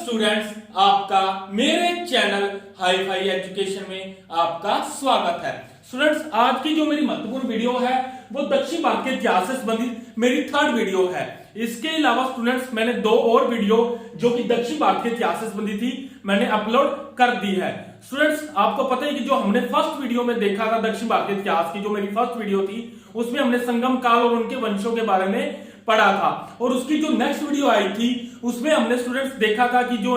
Students, आपका मेरे channel hi fi education में आपका स्वागत है। स्टूडेंट्स, आज की जो मेरी महत्वपूर्ण वीडियो है वो दक्षिण भारत के इतिहास से संबंधित मेरी थर्ड वीडियो है। इसके अलावा स्टूडेंट्स, मैंने दो और वीडियो जो कि दक्षिण भारत के इतिहास से संबंधित थी मैंने अपलोड कर दी है। स्टूडेंट्स, आपको पता है कि जो हमने फर्स्ट वीडियो में देखा था दक्षिण भारत के इतिहास की, जो मेरी फर्स्ट वीडियो थी, उसमें हमने संगम काल और उनके वंशों के बारे में पढ़ा था। और उसकी जो नेक्स्ट वीडियो आई थी उसमें हमने स्टूडेंट्स देखा था कि जो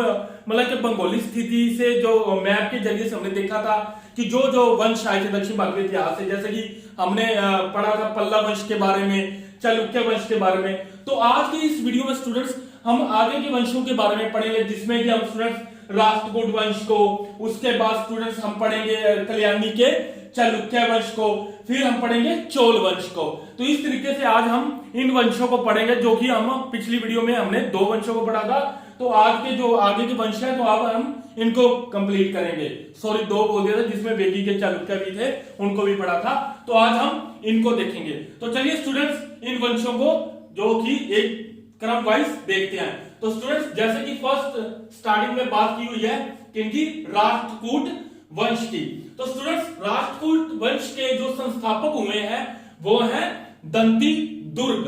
मतलब कि भौगोलिक स्थिति से जो मैप के जरिए से हमने देखा था कि जो जो वंश आए थे दक्षिण भारत के इतिहास से, जैसे कि हमने पढ़ा था पल्लव वंश के बारे में, चालुक्य वंश के बारे में। तो आज की इस वीडियो में स्टूडेंट्स हम आगे के वंशों के बारे में पढ़ेंगे, जिसमें कि हम स्टूडेंट्स राष्ट्रकूट वंश को, उसके बाद स्टूडेंट्स हम पढ़ेंगे कल्याणी के चालुक्य वंश को, फिर हम पढ़ेंगे चोल वंश को। तो इस तरीके से आज हम इन वंशों को पढ़ेंगे, जो कि हम पिछली वीडियो में हमने दो वंशों को पढ़ा था। तो आज के जो आगे के वंश है तो अब हम इनको कंप्लीट करेंगे। सॉरी, दो बोल दिया था, जिसमें वेगी के चालुक्य भी थे, उनको भी पढ़ा था। तो आज हम इनको देखेंगे। तो चलिए स्टूडेंट्स, इन वंशों को जो कि एक क्रम वाइज देखते हैं। तो स्टूडेंट्स, जैसे कि फर्स्ट स्टार्टिंग में बात की हुई है किनकी, राष्ट्रकूट वंश की। तो स्टूडेंट्स, राष्ट्रकूट वंश के जो संस्थापक हुए हैं वो हैं दंती दुर्ग।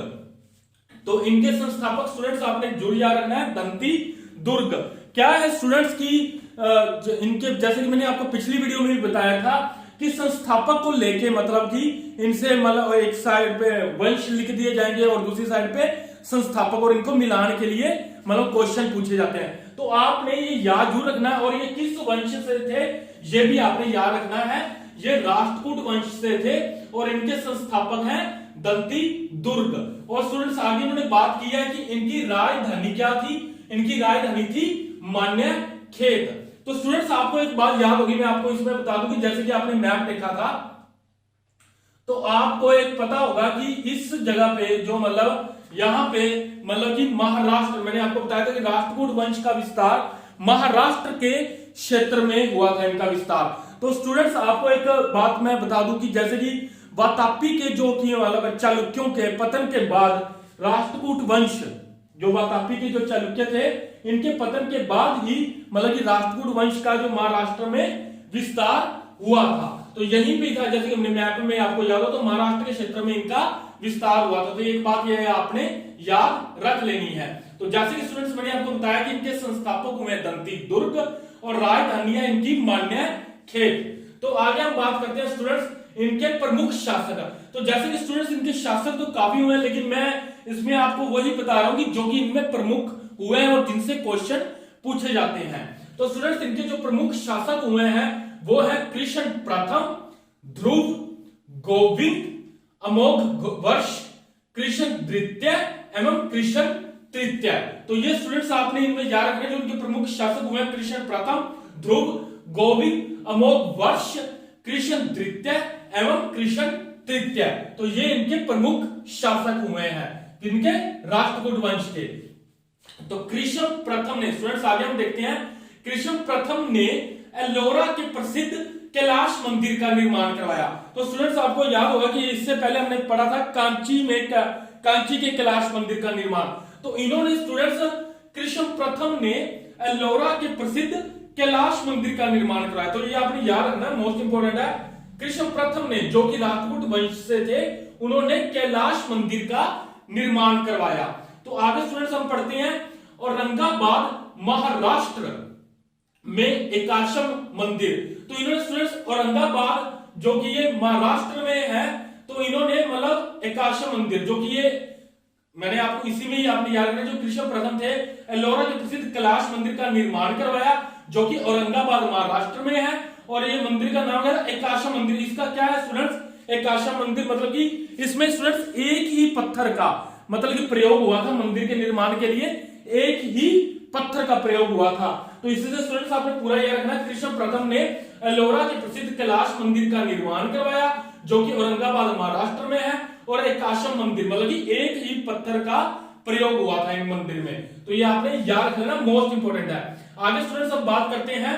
तो इनके संस्थापक स्टूडेंट्स आपने जरूर याद रखना है, दंती दुर्ग। क्या है स्टूडेंट्स की इनके, जैसे कि मैंने आपको पिछली वीडियो में भी बताया था कि संस्थापक को लेके मतलब कि इनसे मतलब एक साइड पे वंश लिख दिए जाएंगे और दूसरी साइड पे संस्थापक, और इनको मिलाने के लिए मतलब क्वेश्चन पूछे जाते हैं। तो आपने ये याद जरूर रखना है। और ये किस वंश से थे ये भी आपने याद रखना है। ये राष्ट्रकूट वंश से थे और इनके संस्थापक हैं दंती दुर्ग। और स्टूडेंट्स, आगे उन्होंने बात की है कि इनकी राजधानी क्या थी। इनकी राजधानी थी मान्य खेत। तो स्टूडेंट्स, आपको एक बात याद होगी, मैं आपको इसमें बता दूं कि जैसे कि आपने मैप देखा था तो आपको एक पता होगा कि इस जगह पे जो मतलब यहां पे मतलब कि महाराष्ट्र, मैंने आपको बताया था कि राष्ट्रकूट वंश का विस्तार महाराष्ट्र के क्षेत्र में हुआ था, इनका विस्तार। तो स्टूडेंट्स, आपको एक बात मैं बता दूं कि जैसे कि वातापी के जो की मतलब चालुक्यों के पतन के बाद राष्ट्रकूट वंश, जो वातापी के जो चालुक्य थे, इनके पतन के बाद ही मतलब कि राष्ट्रकूट वंश का जो महाराष्ट्र में विस्तार हुआ था। तो यहीं पे था, जैसे कि हमने मैप में आपको याद हो तो महाराष्ट्र के क्षेत्र में इनका विस्तार हुआ था। तो एक बात यह है आपने याद रख लेनी है। तो जैसे कि स्टूडेंट्स, मैंने आपको बताया कि इनके संस्थापक हुए दंती दुर्ग और राजधानी है इनकी मान्य खेत। तो आगे हम बात करते हैं स्टूडेंट्स इनके प्रमुख शासक। तो जैसे कि स्टूडेंट्स, इनके शासक तो काफी हुए, लेकिन मैं इसमें आपको वही बता रहा हूं कि जो कि इनमें प्रमुख हुए हैं और जिनसे क्वेश्चन पूछे जाते हैं। तो स्टूडेंट्स, इनके जो प्रमुख शासक हुए हैं वो है कृष्ण प्रथम, ध्रुव, गोविंद, अमोघ वर्ष, कृष्ण द्वितीय एवं कृष्ण तृतीय। तो ये स्टूडेंट्स आपने इनमें याद रखना, जो उनके प्रमुख शासक हुए हैं कृष्ण प्रथम, ध्रुव, गोविंद, अमोघ वर्ष, कृष्ण द्वितीय एवं कृष्ण तृतीय। तो ये इनके प्रमुख शासक हुए हैं, इनके राष्ट्रकूट वंश के। तो कृष्ण प्रथम ने, स्टूडेंट्स आगे हम देखते हैं, कृष्ण प्रथम ने एलोरा के प्रसिद्ध कैलाश मंदिर का निर्माण करवाया। तो स्टूडेंट्स, आपको याद होगा कि इससे पहले हमने पढ़ा था कांची के कैलाश मंदिर का निर्माण। तो इन्होंने स्टूडेंट्स, कृष्ण प्रथम ने एलोरा के प्रसिद्ध कैलाश मंदिर का निर्माण करवाया। तो ये आपने याद रखना, मोस्ट इंपोर्टेंट है। कृष्ण प्रथम ने, जो कि राष्ट्रकूट वंश से थे, उन्होंने कैलाश मंदिर का निर्माण करवाया। तो आगे स्टूडेंट्स हम पढ़ते हैं, औरंगाबाद महाराष्ट्र में एकाशम मंदिर। तो इन्होंने स्टूडेंट्स औरंगाबाद, जो कि ये महाराष्ट्र में है, तो इन्होंने मतलब एकाशम मंदिर, जो कि ये मैंने आपको इसी में ही आपने याद रखना, जो कृष्ण प्रथम थे, एलोरा के प्रसिद्ध कैलाश मंदिर का निर्माण करवाया, जो कि औरंगाबाद महाराष्ट्र में है। और ये मंदिर का नाम है एकाशम मंदिर। इसका क्या है स्टूडेंट्स, एकाशम मंदिर मतलब कि इसमें स्टूडेंट्स एक ही पत्थर का मतलब कि प्रयोग हुआ था मंदिर के निर्माण के लिए, एक ही पत्थर का प्रयोग हुआ था। तो इसी से स्टूडेंट्स आपने पूरा याद रखना, कृष्ण प्रथम ने एलोरा के प्रसिद्ध कैलाश मंदिर का निर्माण करवाया, जो कि औरंगाबाद महाराष्ट्र में है। और एकाशम मंदिर मतलब कि एक ही पत्थर का प्रयोग हुआ था इन मंदिर में। तो ये आपने याद रखना, मोस्ट इंपोर्टेंट है। आगे स्टूडेंट्स अब बात करते हैं,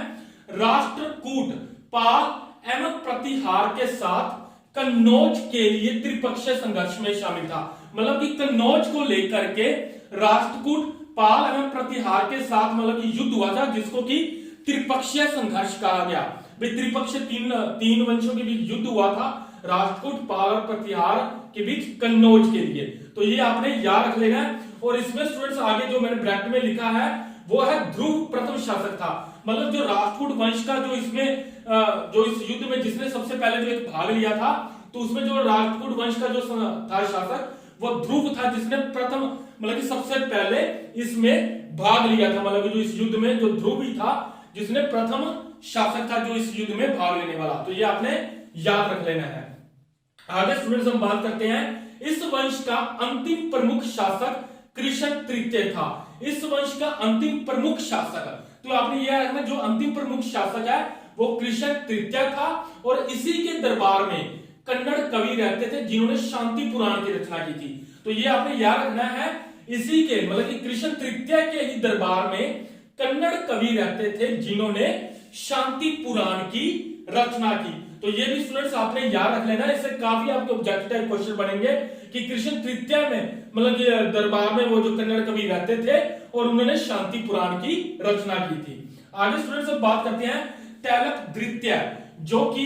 राष्ट्रकूट पाल एवं प्रतिहार के साथ कन्नौज के लिए त्रिपक्षीय संघर्ष में शामिल था। मतलब कि कन्नौज को लेकर के राष्ट्रकूट पाल एवं प्रतिहार के साथ मतलब कि युद्ध हुआ था, जिसको कि त्रिपक्षीय संघर्ष कहा गया। त्रिपक्षीय तीन वंशों के बीच युद्ध हुआ था, राष्ट्रकूट, पाल और प्रतिहार के बीच कन्नौज के लिए। तो ये आपने याद रख लेना है। और इसमें स्टूडेंट्स आगे जो मैंने ब्रैकेट में लिखा है वो है ध्रुव प्रथम शासक था। मतलब जो राष्ट्रकूट वंश का जो इसमें जो इस युद्ध में जिसने सबसे पहले जो एक भाग लिया था, तो उसमें जो राष्ट्रकूट वंश का जो था शासक वो ध्रुव था, जिसने प्रथम मतलब कि सबसे पहले इसमें भाग लिया था। मतलब जो इस युद्ध में जो ध्रुव ही था जिसने प्रथम शासक था जो इस युद्ध में भाग लेने वाला। तो ये आपने याद रख लेना है। आगे स्टूडेंट्स हम बात करते हैं, इस वंश का अंतिम प्रमुख शासक कृष्ण तृतीय था। इस वंश का अंतिम प्रमुख शासक, तो आपने यह रखना जो अंतिम प्रमुख शासक है वो कृष्ण तृतीय था। और इसी के दरबार में कन्नड़ कवि रहते थे जिन्होंने शांति पुराण की रचना की थी। तो ये आपने याद रखना है, इसी के मतलब कि कृष्ण तृतीय के ही दरबार में कन्नड़ कवि रहते थे जिन्होंने शांति पुराण की रचना की। तो ये भी स्टूडेंट्स आपने याद रख लेना, इससे काफी आपके ऑब्जेक्टिव टाइप क्वेश्चन बनेंगे कि कृष्ण तृतीय में मतलब कि दरबार में वो जो कन्नड़ कवि रहते थे और उन्होंने शांति पुराण की रचना की थी। आगे स्टूडेंट्स अब बात करते हैं तैलक द्वितीय, जो कि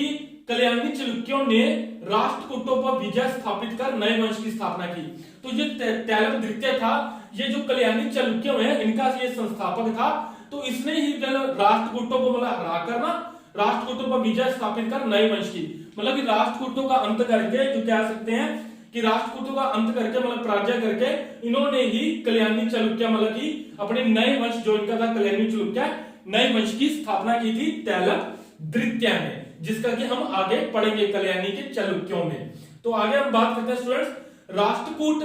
कल्याणी चालुक्यों ने राष्ट्रकूटों पर विजय स्थापित कर नए वंश की स्थापना की। तो ये तैलक द्वितीय था, ये जो कल्याणी चालुक्यों है इनका ये संस्थापक था। तो इसने ही राष्ट्रकूटों को मतलब हराकर ना राष्ट्रकूटों पर विजय स्थापित कर नए वंश की मतलब कि राष्ट्रकूटों का अंत करके जो कह सकते हैं कि राष्ट्रकूटों का अंत करके मतलब पराजय करके इन्होंने ही कल्याणी चालुक्य मतलब कि अपने नए वंश जो इनका था कल्याणी चालुक्य नए वंश की स्थापना की थी तैलक द्वितीय ने, जिसका कि हम आगे पढ़ेंगे कल्याणी के चालुक्यों में। तो आगे हम बात करते हैं स्टूडेंट्स राष्ट्रकूट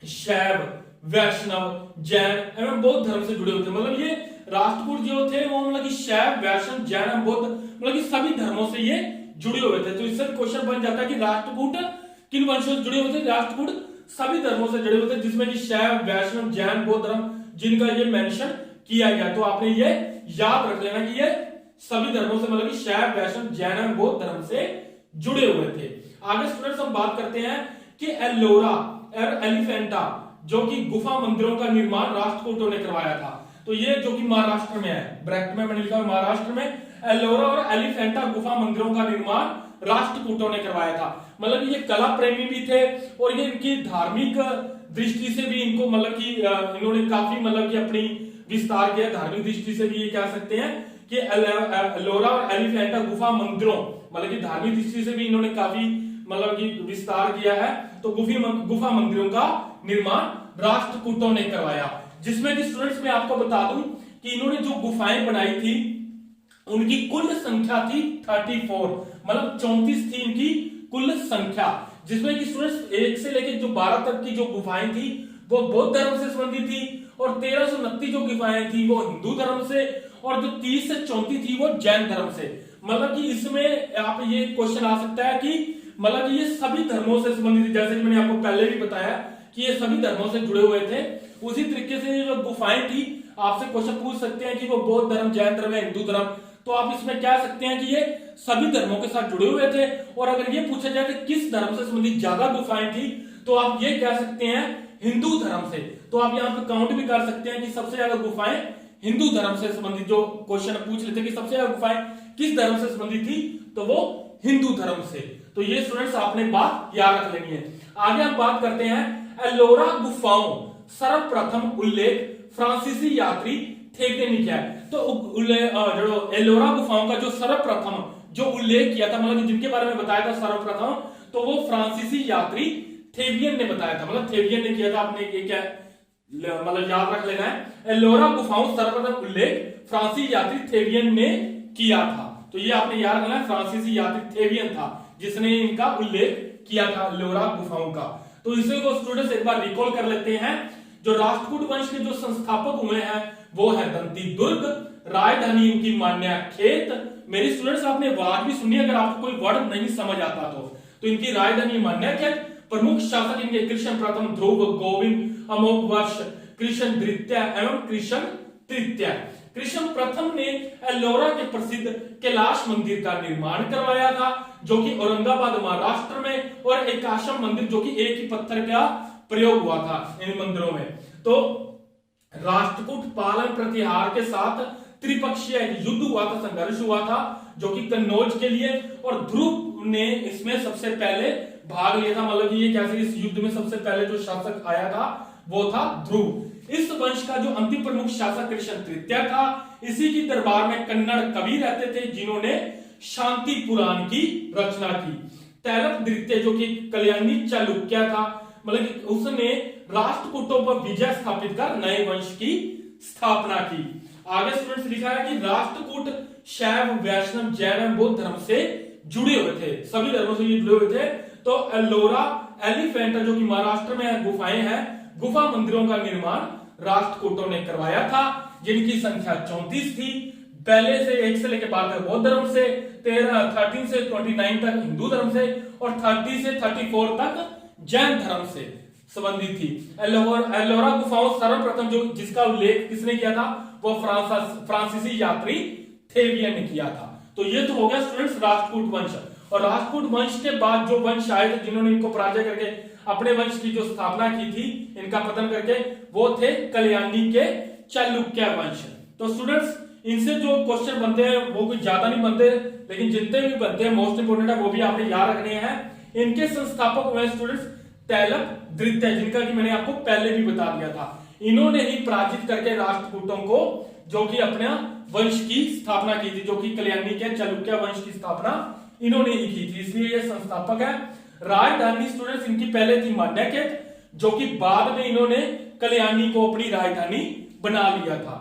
शैव, वैष्णव, जैन एवं बौद्ध धर्म से जुड़े होते। मतलब ये राष्ट्रकूट जो थे वो मतलब कि शैव, वैष्णव, जैन एवं बौद्ध मतलब कि सभी धर्मों से ये जुड़े हुए थे। तो इससे क्वेश्चन बन जाता है कि राष्ट्रकूट किन वंशों से जुड़े हुए थे? राष्ट्रकूट सभी धर्मों से जुड़े हुए थे, जिसमें कि शैव, वैष्णव, जैन, बौद्ध धर्म जिनका ये मेंशन किया गया। तो आपने ये याद रख लेना कि ये सभी धर्मों से मतलब कि शैव, वैष्णव, जैन एवं बौद्ध धर्म से जुड़े हुए थे। आगे स्टूडेंट्स हम बात करते हैं कि एलोरा और एलिफेंटा जो कि गुफा मंदिरों का निर्माण राष्ट्रकूटों ने करवाया था। तो ये जो कि महाराष्ट्र में है, ब्रैकेट में मैंने लिखा महाराष्ट्र में एलोरा और एलिफेंटा गुफा मंदिरों का निर्माण राष्ट्रकूटों ने करवाया था। मतलब ये कला प्रेमी भी थे और ये इनकी धार्मिक दृष्टि से भी इनको मतलब कि इन्होंने काफी मतलब कि अपनी विस्तार किया। धार्मिक दृष्टि से भी ये कह सकते हैं कि एलोरा और एलिफेंटा गुफा मंदिरों मतलब कि धार्मिक दृष्टि से भी इन्होंने काफी मतलब कि विस्तार किया है। तो गुफा मंदिरों का निर्माण राष्ट्रकूटों ने करवाया, जिसमें कि स्टूडेंट्स मैं आपको बता दूं कि इन्होंने जो गुफाएं बनाई थी उनकी कुल संख्या थी 34, मतलब 34 थी इनकी कुल संख्या, जिसमें कि स्टूडेंट्स 1 से लेकर जो 12 तक की जो गुफाएं थी वो बौद्ध धर्म से संबंधित थी और 1329 जो गुफाएं थी वो हिंदू धर्म से और जो 30 से 34 थी वो जैन धर्म से। मतलब कि इसमें आप ये क्वेश्चन आ सकता है कि मतलब ये सभी धर्मों से संबंधित, जैसे कि मैंने आपको पहले भी बताया कि ये सभी धर्मों से जुड़े हुए थे। उसी तरीके से जो गुफाएं थी आपसे क्वेश्चन पूछ सकते हैं कि वो बौद्ध धर्म, जैन धर्म या हिंदू धर्म, तो आप इसमें कह सकते हैं कि ये सभी धर्मों के साथ जुड़े हुए थे। और अगर ये पूछा जाए कि किस धर्म से संबंधित ज्यादा गुफाएं थी तो आप ये कह सकते हैं हिंदू धर्म से। तो आप यहाँ पे काउंट भी कर सकते हैं कि सबसे ज्यादा गुफाएं हिंदू धर्म से संबंधित, जो क्वेश्चन पूछ लेते कि सबसे ज्यादा गुफाएं किस धर्म से संबंधित थी तो वो हिंदू धर्म से। तो ये स्टूडेंट्स आपने बात याद रख लेनी है। आगे हम बात करते हैं एलोरा गुफाओं सर्वप्रथम उल्लेख फ्रांसीसी यात्री थेवियन ने किया है। तो जो एलोरा गुफाओं का जो सर्वप्रथम जो उल्लेख किया था मतलब जिनके बारे में बताया था सर्वप्रथम, तो वो फ्रांसीसी यात्री थेवियन ने बताया था, मतलब थेवियन ने किया था। आपने ये क्या मतलब याद रख लेना है, एलोरा गुफाओं सर्वप्रथम उल्लेख फ्रांसीसी यात्री थेवियन ने किया था। तो ये आपने याद रखना है, फ्रांसीसी यात्री थेवियन था जिसने इनका उल्लेख किया था एलोरा गुफाओं का। तो इसे को स्टूडेंट्स एक बार रिकॉल कर लेते हैं। जो राष्ट्रकूट वंश के जो संस्थापक हुए हैं वो है दंती दुर्ग, राजधानी इनकी मान्याखेत। मेरी स्टूडेंट्स आपने वाद भी सुनी, अगर आपको कोई वर्ड नहीं समझ आता तो इनकी राजधानी मान्याखेत। प्रमुख शासक इनके कृष्ण प्रथम, ध्रुव, गोविंद, अमोघ वर्ष, कृष्ण द्वितीय एवं कृष्ण तृतीय। कृष्ण प्रथम ने एलोरा के प्रसिद्ध कैलाश मंदिर का निर्माण करवाया था जो कि औरंगाबाद महाराष्ट्र में, और एकाशम मंदिर जो कि एक ही पत्थर का प्रयोग हुआ था इन मंदिरों में। तो राष्ट्रकूट पालन प्रतिहार के साथ त्रिपक्षीय युद्ध हुआ था, संघर्ष हुआ था, जो कि कन्नौज के लिए, और ध्रुव ने इसमें सबसे पहले भाग लिया था। मतलब कि ये कैसे, इस युद्ध में सबसे पहले जो शासक आया था वो था ध्रुव। इस वंश का जो अंतिम प्रमुख शासक कृष्ण तृतीय था। इसी की दरबार में कन्नड़ कवि रहते थे जिन्होंने शांति पुराण की रचना की। तैलप द्वितीय जो कि कल्याणी चालुक्य था, मतलब कि उसने राष्ट्रकूटों पर विजय स्थापित कर नए वंश की स्थापना की। आगे स्टूडेंट्स लिखा है कि राष्ट्रकूट शैव, वैष्णव, जैन एवं बौद्ध धर्म से जुड़े हुए थे, सभी धर्मों से ये जुड़े हुए थे। तो एलोरा एलिफेंटा जो कि महाराष्ट्र में गुफाएं हैं, गुफा मंदिरों का निर्माण राष्ट्रकूटों ने करवाया था, जिनकी संख्या 34 थी। पहले से 1 से लेकर 12 तक बौद्ध धर्म से, 13 से 29 तक हिंदू धर्म से, और 30 से 34 तक जैन धर्म से संबंधित थी। एलोरा गुफाओं सर्वप्रथम जो जिसका उल्लेख किसने किया था, वो फ्रांसीसी यात्री थेवियन ने किया था। तो ये तो हो गया स्टूडेंट्स राष्ट्रकूट वंश। और राष्ट्रकूट वंश के बाद जो वंश आए थे जिन्होंने इनको पराजय करके अपने वंश की जो स्थापना की थी, इनका पतन करके, वो थे कल्याणी के चालुक्य वंश। तो स्टूडेंट्स इनसे जो क्वेश्चन बनते हैं वो कुछ ज्यादा नहीं बनते, लेकिन जितने भी बनते हैं मोस्ट इंपोर्टेंट है वो भी आपने याद रखने हैं। इनके संस्थापक हुए स्टूडेंट्स तैलप द्वितीय, जिनका कि मैंने आपको पहले भी बता दिया था। इन्होंने ही पराजित करके राष्ट्रकूटों को जो कि अपने वंश की स्थापना की थी, जो कि कल्याणी के चालुक्य वंश की स्थापना इन्होंने ही की थी, इसलिए ये संस्थापक है। राजधानी स्टूडेंट्स इनकी पहले थी मांडयकेत, जो कि बाद में इन्होंने कल्याणी को अपनी राजधानी बना लिया था।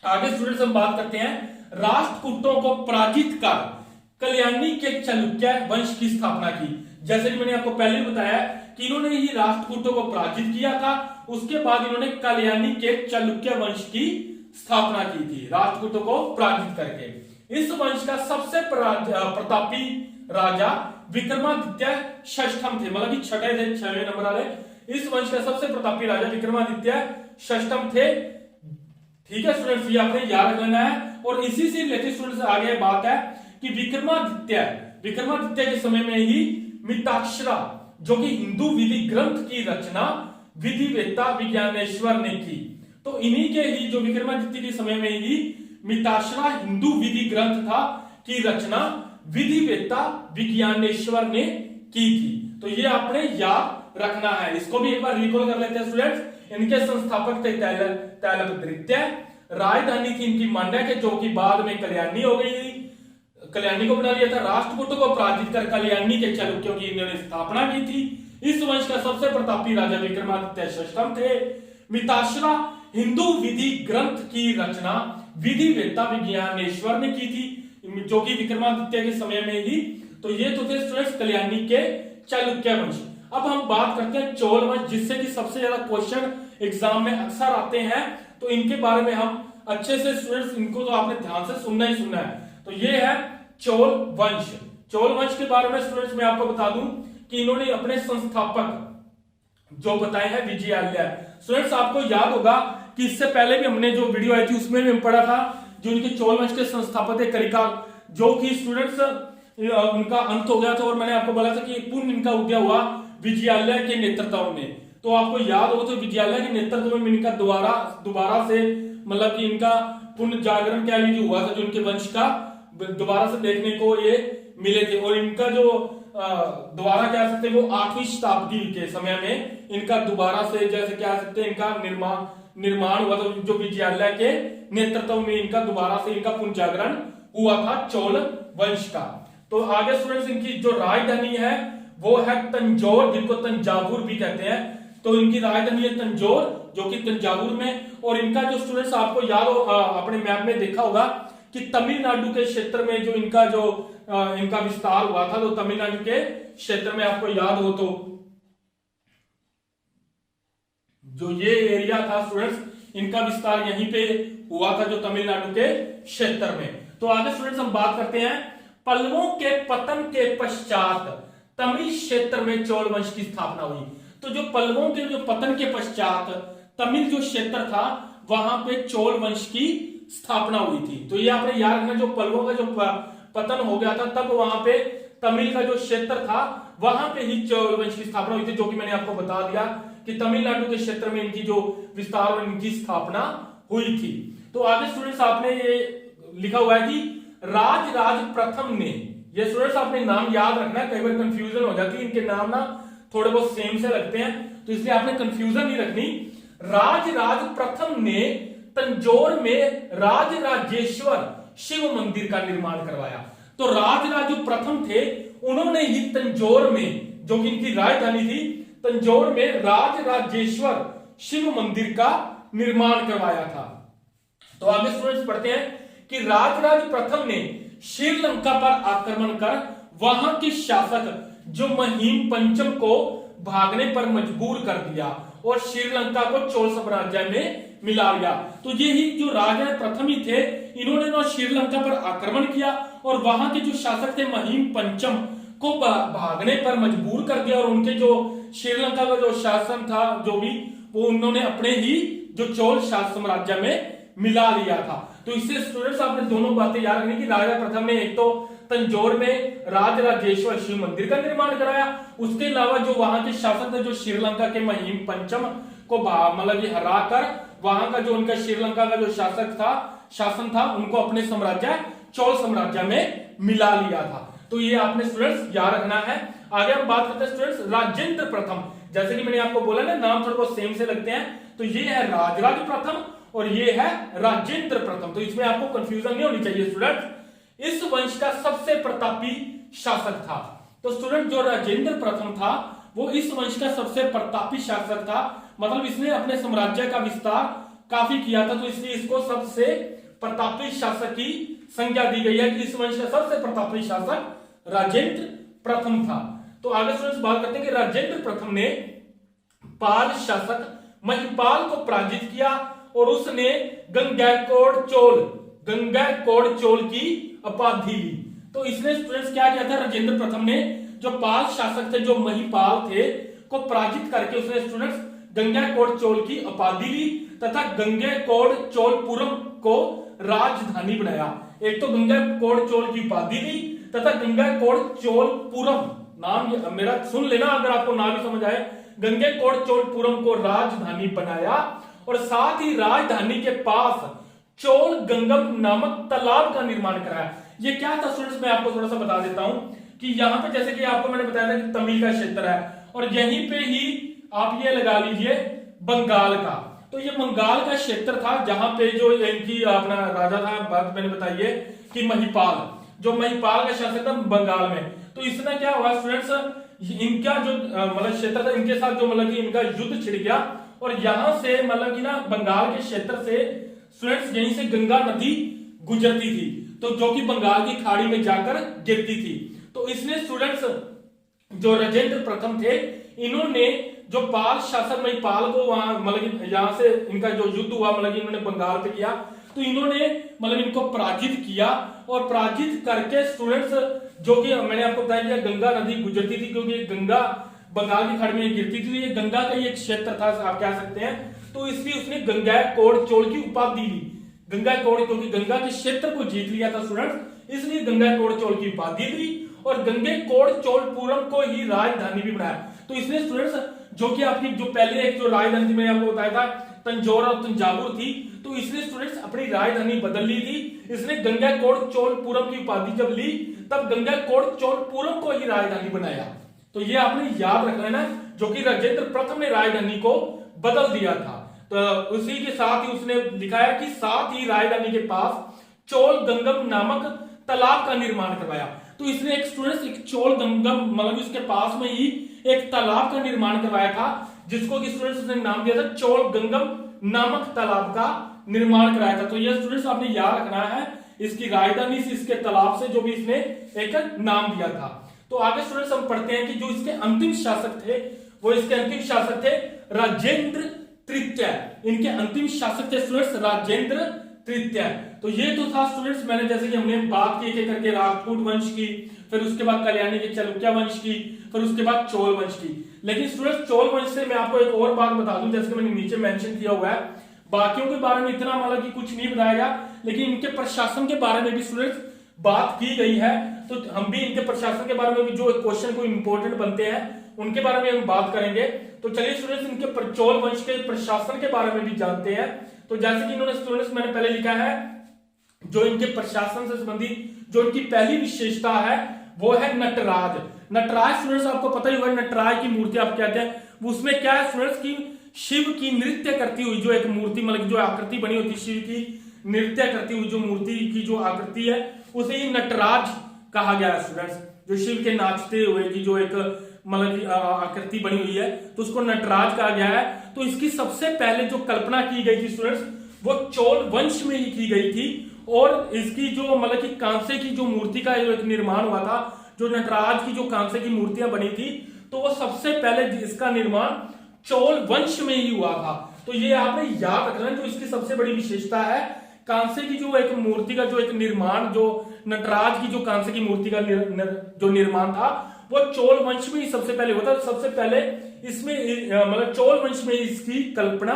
आगे स्टूडेंट्स हम बात करते हैं राष्ट्रकूटों को पराजित कर कल्याणी के चालुक्य वंश की स्थापना की। जैसे कि मैंने आपको पहले बताया कि इन्होंने ही राष्ट्रकूटों को पराजित किया था, उसके बाद इन्होंने कल्याणी के चालुक्य वंश की स्थापना की थी, राष्ट्रकूटों को पराजित करके। इस वंश का सबसे प्रतापी राजा विक्रमादित्य षष्ठम थे, मतलब कि छठे थे, 6वें नंबर वाले। इस वंश का सबसे प्रतापी राजा विक्रमादित्य षष्ठम थे। ठीक है स्टूडेंट्स, ये आपने याद रखना है। और इसी से रिलेटेड स्टूडेंट्स आगे बात है कि विक्रमादित्य के समय में ही मिताक्षरा जो कि हिंदू विधि ग्रंथ की रचना विधिवेत्ता विज्ञानेश्वर ने की। तो इन्हीं के ही जो विक्रमादित्य के समय में ही मिताक्षरा हिंदू विधि ग्रंथ था की रचना विधिवेत्ता विज्ञानेश्वर ने की थी। तो ये आपने याद रखना है, इसको भी एक बार रिकॉल कर लेते हैं स्टूडेंट्स। इनके संस्थापक थे तैलप द्वितीय। राजधानी थी इनकी मांडयकेत, जो कि बाद में कल्याणी हो गई थी, कल्याणी को बना लिया था। राष्ट्रकूटों को पराजित कर कल्याणी के चालुक्यों की इन्होंने स्थापना की थी। इस वंश का सबसे प्रतापी राजा विक्रमादित्य षष्ठम थे। मिताक्षरा हिंदू विधि ग्रंथ की रचना विधिवेत्ता विज्ञानेश्वर ने की थी, जो कि विक्रमादित्य के समय में ही। तो ये तो थे स्टूडेंट्स कल्याणी के चालुक्य वंश। अब हम बात करते हैं चोल वंश, जिससे कि सबसे ज्यादा क्वेश्चन एग्जाम में अक्सर आते हैं। तो इनके बारे में हम अच्छे से स्टूडेंट्स, इनको तो आपने ध्यान से सुनना ही सुनना है। तो ये है चोल वंश। चोल वंश के बारे में स्टूडेंट्स मैं आपको बता दूं कि इन्होंने अपने संस्थापक जो बताए हैं विजयालय। स्टूडेंट्स आपको याद होगा कि इससे पहले भी हमने जो वीडियो आई थी उसमें भी हम पढ़ा था जो इनके चोल वंश के संस्थापक थे कलिकाल, जो कि स्टूडेंट्स उनका अंत हो गया था। और मैंने आपको बोला था कि पुनः इनका उदय हुआ विजयालय के नेतृत्व में। तो आपको याद होगा तो विजयालय के नेतृत्व में इनका दोबारा से मतलब कि इनका पुनर्जागरण क्या लीजिए हुआ था, जो इनके वंश का दोबारा से देखने को ये मिले थे। और इनका जो दोबारा कह सकते हैं वो 8वीं शताब्दी के समय में इनका दोबारा से जैसे कह सकते हैं इनका निर्माण हुआ था, जो विजयालय के नेतृत्व में इनका दोबारा से इनका पुनर्जागरण हुआ था चोल वंश का। तो आगे स्टूडेंट्स इनकी जो राजधानी है वो है तंजौर, जिनको तंजावुर भी कहते हैं। तो इनकी राजधानी है तंजौर, जो कि तंजावुर में। और इनका जो स्टूडेंट्स आपको याद हो अपने मैप में देखा होगा कि तमिलनाडु के क्षेत्र में जो इनका विस्तार हुआ था, तो तमिलनाडु के क्षेत्र में आपको याद हो तो जो ये एरिया था स्टूडेंट्स इनका विस्तार यहीं पे हुआ था, जो तमिलनाडु के क्षेत्र में। तो आगे स्टूडेंट्स हम बात करते हैं पल्लवों के पतन के पश्चात तमिल क्षेत्र में चोल वंश की स्थापना हुई। तो जो पल्लवों के जो पतन के पश्चात तमिल जो क्षेत्र था वहां पे चोल वंश की स्थापना हुई थी। तो ये आपने याद रखना, जो पल्लवों का जो पतन हो गया था तब वहां पे तमिल का जो क्षेत्र था वहां पे ही चोल वंश की स्थापना हुई थी, जो कि मैंने आपको बता दिया कि तमिलनाडु के क्षेत्र में इनकी जो विस्तार और इनकी स्थापना हुई थी। तो आगे स्टूडेंट्स आपने ये लिखा हुआ है कि राजराज प्रथम ने, ये स्टूडेंट्स आपने नाम याद रखना है, कई बार कंफ्यूजन हो जाती है, इनके नाम ना थोड़े बहुत सेम से लगते हैं, तो इसलिए आपने कंफ्यूजन नहीं रखनी। राजराज प्रथम ने तंजौर में राजराजेश्वर शिव मंदिर का निर्माण करवाया। तो राजराज जो प्रथम थे उन्होंने ही तंजौर में, जो कि इनकी राजधानी थी, तंजौर में राजराजेश्वर शिव मंदिर का निर्माण करवाया था। तो आगे स्टूडेंट्स पढ़ते हैं कि राजराज प्रथम ने श्रीलंका पर आक्रमण कर वहां के शासक जो महिम पंचम को भागने पर मजबूर कर दिया और श्रीलंका को चोल साम्राज्य में मिला लिया। तो ये ही जो राजा प्रथम ही थे, इन्होंने ना श्रीलंका पर आक्रमण किया और वहां के जो शासक थे महिम पंचम को भागने पर मजबूर कर दिया और उनके जो श्रीलंका का जो शासन था जो भी, वो उन्होंने अपने ही जो चोल साम्राज्य में मिला लिया था। तो इससे स्टूडेंट्स आपने दोनों बातें याद रखनी कि राजा प्रथम ने एक तो तंजौर में राजराजेश्वर शिव मंदिर का निर्माण कराया, उसके अलावा जो वहां के शासक थे जो श्रीलंका के महिम पंचम को मतलब ये हरा कर वहां का जो उनका श्रीलंका का जो शासन था उनको अपने साम्राज्य चोल साम्राज्य में मिला लिया था। तो ये आपने स्टूडेंट्स याद रखना है। आगे हम बात करते हैं स्टूडेंट्स राजेंद्र प्रथम। जैसे कि मैंने आपको बोला ना, नाम थोड़े बहुत सेम से लगते हैं, तो ये है राजराज प्रथम और ये है राजेंद्र प्रथम। तो इसमें आपको कंफ्यूजन नहीं होनी चाहिए स्टूडेंट। इस वंश का सबसे प्रतापी शासक था। तो स्टूडेंट जो राजेंद्र प्रथम था वो इस वंश का सबसे प्रतापी शासक था, मतलब इसने अपने साम्राज्य का विस्तार काफी किया था, तो इसलिए इसको सबसे प्रतापी शासक की संज्ञा दी गई है कि इस वंश का सबसे प्रतापी शासक राजेंद्र प्रथम था। तो आगे स्टूडेंट्स बात करते हैं कि राजेंद्र प्रथम ने पाल शासक महिपाल को पराजित किया और उसने गंगैकोंड चोल की उपाधि ली। तो इसने स्टूडेंट्स क्या किया था, राजेंद्र प्रथम ने जो पाल शासक थे जो महिपाल थे को पराजित करके उसने स्टूडेंट्स गंगैकोंड चोल की उपाधि ली तथा गंगैकोंड चोलपुरम को राजधानी बनाया। एक तो गंगैकोंड चोल की उपाधि ली तथा गंगैकोंड चोलपुरम, नाम मेरा सुन लेना अगर आपको नाम भी समझ आए, गंगैकोंड चोलपुरम को राजधानी बनाया और साथ ही राजधानी के पास चोल गंगम नामक तालाब का निर्माण कराया। ये क्या था स्टूडेंट्स, मैं आपको थोड़ा सा बता देता हूं कि यहाँ पे जैसे कि आपको मैंने बताया था कि तमिल का क्षेत्र है और यहीं पे ही आप ये लगा लीजिए बंगाल का। तो ये बंगाल का क्षेत्र था जहां पे जो इनकी अपना राजा था, बात मैंने बताई है कि महिपाल, जो महिपाल का शासक था बंगाल में। तो इसमें क्या हुआ स्टूडेंट्स, इनका जो मतलब क्षेत्र था इनके साथ जो मतलब कि इनका युद्ध छिड़ गया और यहां से मतलब कि ना बंगाल के क्षेत्र से स्टूडेंट्स यहीं से गंगा नदी गुजरती थी, तो जो कि बंगाल की खाड़ी में जाकर गिरती थी। तो इसने स्टूडेंट्स जो राजेंद्र प्रथम थे इन्होंने जो पाल शासक महिपाल को वहां मतलब यहां से इनका जो युद्ध हुआ मतलब इन्होंने बंगाल पे किया, तो इन्होंने मतलब इनको पराजित किया और पराजित करके स्टूडेंट्स जो कि मैंने आपको बताया गंगा नदी गुजरती थी क्योंकि गंगा बंगाल की खाड़ी में गिरती थी, ये गंगा का ही एक क्षेत्र था आप कह सकते हैं। तो इसलिए उसने गंगैकोंड चोल की उपाधि ली, गंगैकोंड क्योंकि गंगा के क्षेत्र को जीत लिया था स्टूडेंट्स, इसलिए गंगैकोंड चोल की उपाधि ली और गंगैकोंड चोलपुरम को ही राजधानी भी बनाया। तो इसलिए स्टूडेंट्स जो कि आपकी जो पहले एक जो राजधानी मैंने आपको बताया था तंजौर और तंजावुर थी, तो इसने स्टूडेंट्स अपनी राजधानी बदल ली थी। इसने गंगैकोंड चोलपुरम की उपाधि जब ली तब गंगैकोंड चोलपुरम को ही राजधानी बनाया। तो ये आपने याद रखना है ना, जो कि राजेंद्र प्रथम ने राजधानी को बदल दिया था। तो उसी के साथ ही उसने दिखाया कि साथ ही राजधानी के पास चोल गंगम नामक तालाब का निर्माण करवाया। तो इसने एक स्टूडेंट्स एक चोल गंगम मतलब उसके पास में ही एक तालाब का निर्माण करवाया था जिसको कि स्टूडेंट्स उसने नाम दिया था चोल गंगम नामक तालाब का निर्माण कराया था। तो ये स्टूडेंट्स आपने याद रखना है, इसकी राजधानी से इसके तालाब से जो भी इसने एक नाम दिया था। तो आगे स्टूडेंट्स हम पढ़ते हैं कि जो इसके अंतिम शासक थे वो इसके अंतिम शासक थे राजेंद्र तृतीय। इनके अंतिम शासक थे स्टूडेंट्स राजेंद्र तृतीय। तो ये तो था स्टूडेंट्स, मैंने जैसे कि हमने बात की एक करके राजपूत वंश की, फिर उसके बाद कल्याणी के चालुक्य वंश की, फिर उसके बाद चोल वंश की। लेकिन स्टूडेंट्स चोल वंश से मैं आपको एक और बात बता दूं, जैसे कि मैंने नीचे मेंशन किया हुआ है, बाकियों के बारे में इतना मतलब कि कुछ नहीं बताया गया, लेकिन इनके प्रशासन के बारे में भी स्टूडेंट्स बात की गई है। तो हम भी इनके प्रशासन के बारे में भी जो क्वेश्चन को इंपॉर्टेंट बनते हैं उनके बारे में हम बात करेंगे। तो चलिए स्टूडेंट्स इनके चोल वंश के प्रशासन के बारे में भी जानते हैं। तो जैसे कि इन्होंने स्टूडेंट्स मैंने पहले लिखा है जो इनके प्रशासन से संबंधित जो इनकी पहली विशेषता है वो है नटराज। नटराज स्टूडेंट्स आपको पता ही होगा, नटराज की मूर्ति आप कहते हैं, उसमें क्या है स्टूडेंट्स की शिव की नृत्य करती हुई जो एक मूर्ति मतलब जो आकृति बनी होती है शिव की नृत्य करती हुई जो मूर्ति की जो आकृति है उसे ही नटराज कहा गया है स्टूडेंट्स। जो शिव के नाचते हुए की जो एक मतलब आकृति बनी हुई है तो उसको नटराज कहा गया है। तो इसकी सबसे पहले जो कल्पना की गई थी स्टूडेंट्स वो चोल वंश में ही की गई थी और इसकी जो मतलब कि कांसे की जो मूर्ति का जो एक निर्माण हुआ था, जो नटराज की जो कांसे की मूर्तियां बनी थी तो वो सबसे पहले इसका निर्माण चोल वंश में ही हुआ था। तो ये आपने याद रखना जो इसकी सबसे बड़ी विशेषता है कांसे की जो एक मूर्ति का जो एक निर्माण जो नटराज की जो कांसे की मूर्ति का जो निर्माण था वो चोल वंश में ही सबसे पहले हुआ था। सबसे पहले इसमें मतलब चोल वंश में इसकी कल्पना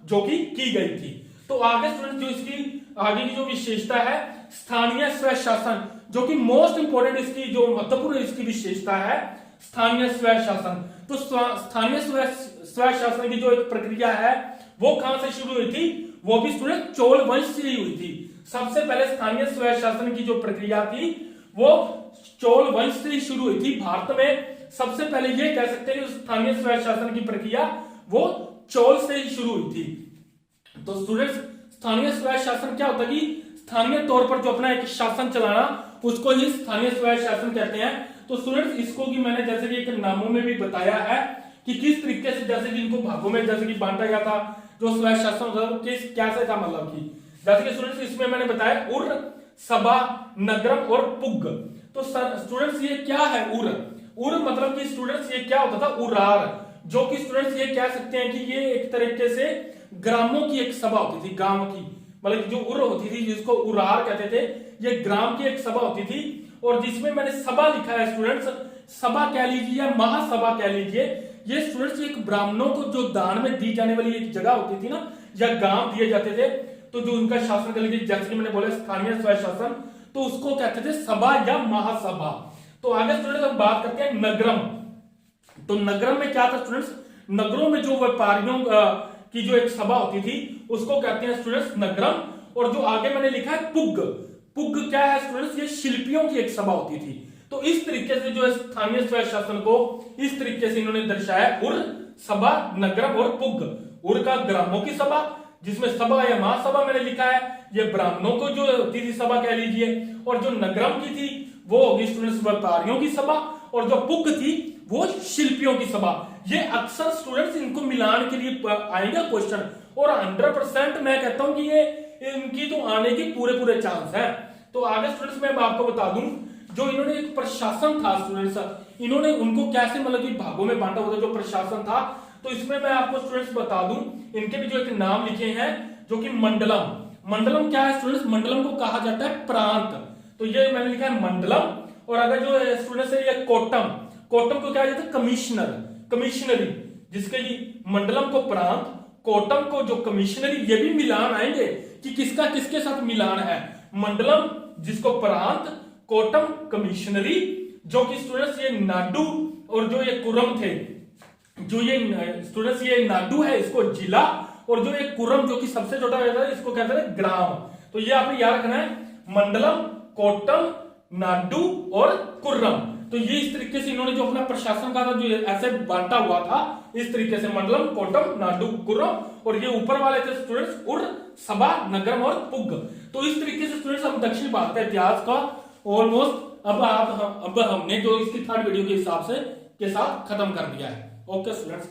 जो की गई थी। तो आगे स्टूडेंट जो इसकी आगे की जो विशेषता है स्थानीय स्वशासन, जो कि मोस्ट इंपोर्टेंट इसकी जो महत्वपूर्ण इसकी विशेषता है स्थानीय स्वशासन। तो स्थानीय स्वशासन की जो एक प्रक्रिया है वो कहां से शुरू हुई थी, वो भी स्टूडेंट चोल वंश से ही हुई थी। सबसे पहले स्थानीय स्वशासन की जो प्रक्रिया थी वो चोल वंश से ही शुरू हुई थी। भारत में सबसे पहले ये कह सकते हैं कि स्थानीय स्वशासन की प्रक्रिया वो चोल से ही शुरू हुई थी। तो स्टूडेंट्स स्थानीय स्वशासन क्या होता है कि स्थानीय तौर पर जो अपना एक शासन चलाना उसको ही स्थानीय स्वशासन कहते हैं। तो स्टूडेंट्स इसको कि मैंने जैसे कि एक नामों में भी बताया है कि किस तरीके से जैसे कि इनको भागों में जैसे कि बांटा गया था जो स्वशासन होता था किस कैसे था मतलब कि जैसे कि स्टूडेंट्स इसमें मैंने बताया उर, सभा, नगरम और पुग। तो स्टूडेंट्स ये क्या है उर? उर मतलब कि स्टूडेंट्स ये क्या होता था उरार, जो कि स्टूडेंट्स ये कह सकते हैं कि ये एक तरीके से ग्रामों की एक सभा होती थी, गांव की मतलब जो उर होती थी जिसको उरार कहते थे, ये ग्राम की एक सभा होती थी। और जिसमें मैंने सभा लिखा है स्टूडेंट्स, सभा कह लीजिए या महासभा कह लीजिए, ये स्टूडेंट्स एक ब्राह्मणों को जो दान में दी जाने वाली एक जगह होती थी ना या गांव दिए जाते थे तो जो उनका शासन कर लीजिए जैसे कि मैंने बोला स्थानीय स्वशासन तो उसको कहते थे सभा या महासभा। तो आगे स्टूडेंट्स हम बात करते हैं नगरम। तो नगरम में क्या था स्टूडेंट्स, नगरों में जो व्यापारियों की जो एक सभा होती थी उसको कहते हैं स्टूडेंट्स नगरम। और जो आगे मैंने लिखा है पुग, पुग क्या है स्टूडेंट्स, ये शिल्पियों की एक सभा होती थी। तो इस तरीके से जो स्थानीय स्वशासन को इस तरीके से इन्होंने दर्शाया उर, सभा, नगरम और पुग। उर का ग्रामों की सभा जिसमें सभा या महासभा मैंने लिखा है ये ब्राह्मणों को जो होती थी सभा कह लीजिए, और जो नगरम की थी वो होगी स्टूडेंट्स व्यापारियों की सभा, और जो पुग थी वो शिल्पियों की सभा। ये अक्सर स्टूडेंट्स इनको मिलान के लिए आएगा क्वेश्चन और 100% मैं कहता हूं कि ये इनकी तो आने के पूरे चांस है। तो आगे स्टूडेंट्स मैं आपको बता दूं जो इन्होंने एक प्रशासन था स्टूडेंट्स इन्होंने उनको कैसे मतलब कि भागों में बांटा हुआ जो प्रशासन था। तो इसमें मैं आपको स्टूडेंट्स बता दूं इनके भी जो एक नाम लिखे हैं जो कि मंडलम। मंडलम क्या है स्टूडेंट्स, मंडलम को कहा जाता है प्रांत। तो ये मैंने लिखा है मंडलम। और अगर जो स्टूडेंट्स है ये कोटम, कोटम को क्या जाता है कमिश्नर, कमिश्नरी, जिसके मंडलम को प्रांत, कोटम को जो कमिश्नरी, ये भी मिलान आएंगे कि किसका किसके साथ मिलान है। मंडलम जिसको प्रांत, कोटम कमिश्नरी, जो कि स्टूडेंट्स ये नाडू और जो ये कुरम थे, जो ये स्टूडेंट्स ये नाडू है इसको जिला, और जो ये कुरम जो कि सबसे छोटा रहता है इसको कहते हैं ग्राम। तो ये आपने याद रखना है मंडलम, कोटम, नाडू और कुर्रम। तो ये इस तरीके से इन्होंने जो अपना प्रशासन का था जो ऐसे बांटा हुआ था इस तरीके से मंडलम, कोटम, नाडू, कुर्रम, और ये ऊपर वाले थे स्टूडेंट्स उर, सभा, नगरम और पुग। तो इस तरीके से स्टूडेंट्स हम दक्षिण भारत का इतिहास का ऑलमोस्ट अब हमने जो इसकी थर्ड वीडियो के हिसाब से के साथ खत्म कर दिया है। Okay students.